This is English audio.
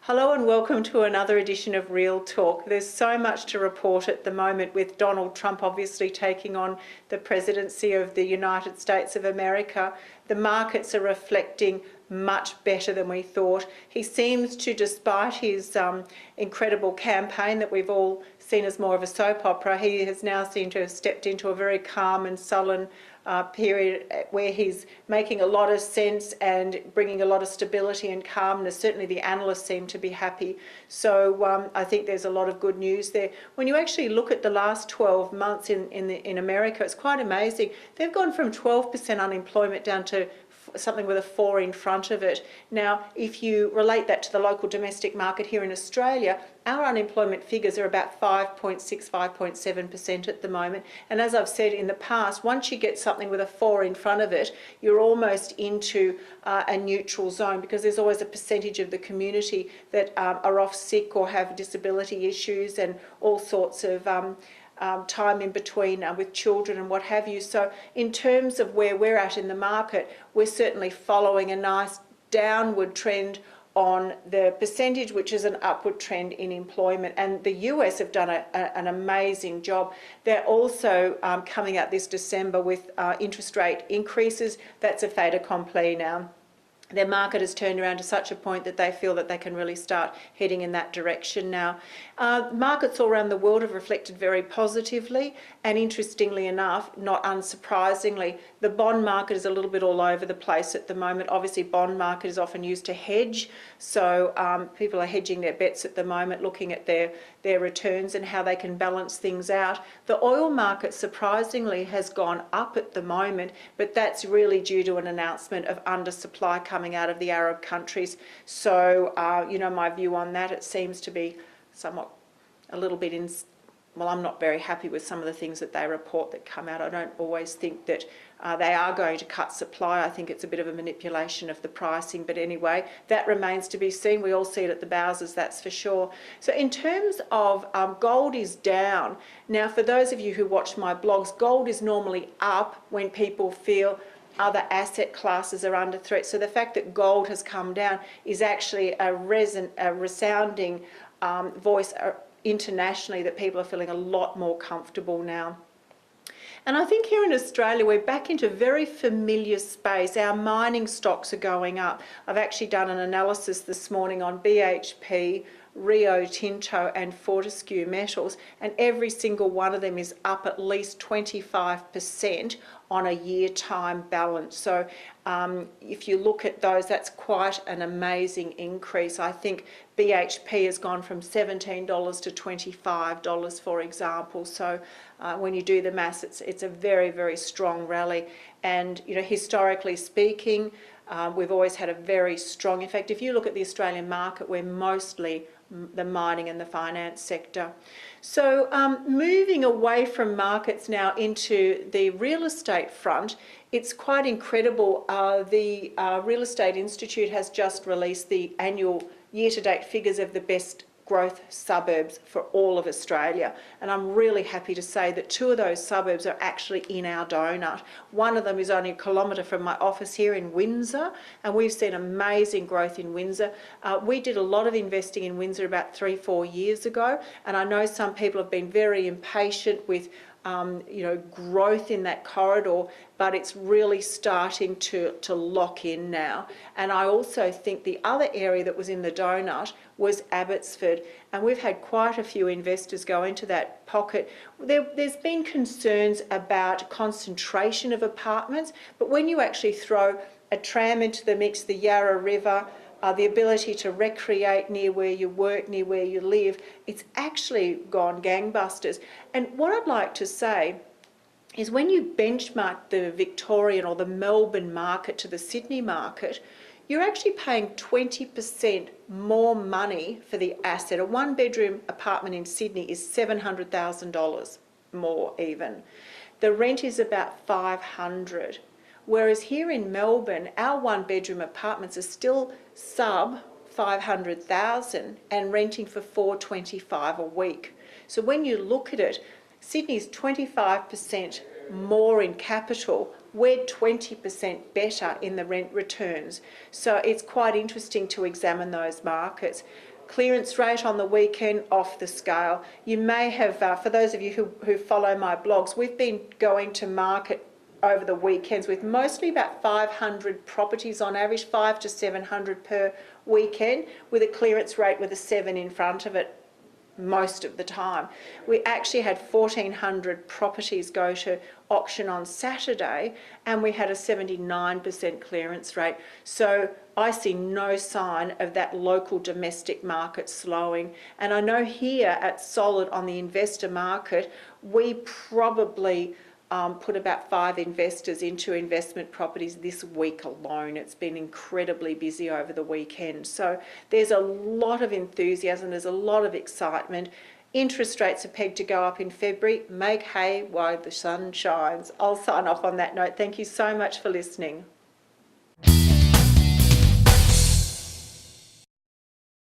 Hello and welcome to another edition of Real Talk. There's so much to report at the moment with Donald Trump obviously taking on the presidency of the United States of America. The markets are reflecting much better than we thought. He seems to, despite his incredible campaign that we've all seen as more of a soap opera, he has now seemed to have stepped into a very calm and sullen period where he's making a lot of sense and bringing a lot of stability and calmness. Certainly the analysts seem to be happy. So I think there's a lot of good news there. When you actually look at the last 12 months in America, it's quite amazing. They've gone from 12% unemployment down to something with a 4 in front of it. Now, if you relate that to the local domestic market here in Australia, our unemployment figures are about 5.6, 5.7% at the moment. And as I've said in the past, once you get something with a 4 in front of it, you're almost into a neutral zone, because there's always a percentage of the community that are off sick or have disability issues and all sorts of time in between with children and what have you. So in terms of where we're at in the market, we're certainly following a nice downward trend on the percentage, which is an upward trend in employment. And the US have done an amazing job. They're also coming out this December with interest rate increases. That's a fait accompli now. Their market has turned around to such a point that they feel that they can really start heading in that direction now. Markets all around the world have reflected very positively, and interestingly enough, not unsurprisingly, the bond market is a little bit all over the place at the moment. Obviously, bond market is often used to hedge, so people are hedging their bets at the moment, looking at their returns and how they can balance things out. The oil market, surprisingly, has gone up at the moment, but that's really due to an announcement of undersupply coming out of the Arab countries. So, my view on that, it seems to be somewhat a little bit well, I'm not very happy with some of the things that they report that come out. I don't always think that they are going to cut supply. I think it's a bit of a manipulation of the pricing. But anyway, that remains to be seen. We all see it at the Bowsers, that's for sure. So in terms of gold is down. Now, for those of you who watch my blogs, gold is normally up when people feel other asset classes are under threat. So the fact that gold has come down is actually a resounding voice internationally that people are feeling a lot more comfortable now. And I think here in Australia, we're back into very familiar space. Our mining stocks are going up. I've actually done an analysis this morning on BHP, Rio Tinto and Fortescue Metals, and every single one of them is up at least 25% on a year time balance. So if you look at those, that's quite an amazing increase. I think BHP has gone from $17 to $25, for example. So when you do the maths, it's a very, very strong rally. And historically speaking, we've always had a very strong, in fact, if you look at the Australian market, we're mostly the mining and the finance sector. So moving away from markets now into the real estate front, it's quite incredible. The Real Estate Institute has just released the annual year-to-date figures of the best growth suburbs for all of Australia, and I'm really happy to say that 2 of those suburbs are actually in our donut. One of them is only a kilometre from my office here in Windsor, and we've seen amazing growth in Windsor. We did a lot of investing in Windsor about 3-4 years ago, and I know some people have been very impatient with growth in that corridor, but it's really starting to lock in now. And I also think the other area that was in the donut was Abbotsford, and we've had quite a few investors go into that pocket. There's been concerns about concentration of apartments, but when you actually throw a tram into the mix, the Yarra River, the ability to recreate near where you work, near where you live, it's actually gone gangbusters. And what I'd like to say is when you benchmark the Victorian or the Melbourne market to the Sydney market, you're actually paying 20% more money for the asset. A 1-bedroom apartment in Sydney is $700,000 more even. The rent is about $500,000. Whereas here in Melbourne, our 1-bedroom apartments are still sub $500,000 and renting for $425 a week. So when you look at it, Sydney's 25% more in capital, we're 20% better in the rent returns. So it's quite interesting to examine those markets. Clearance rate on the weekend, off the scale. You may have, for those of you who follow my blogs, we've been going to market over the weekends with mostly about 500 properties on average, 500 to 700 per weekend, with a clearance rate with a 7 in front of it most of the time. We actually had 1,400 properties go to auction on Saturday, and we had a 79% clearance rate. So I see no sign of that local domestic market slowing. And I know here at Solid on the investor market, we probably put about 5 investors into investment properties this week alone. It's been incredibly busy over the weekend. So there's a lot of enthusiasm, there's a lot of excitement. Interest rates are pegged to go up in February. Make hay while the sun shines. I'll sign off on that note. Thank you so much for listening.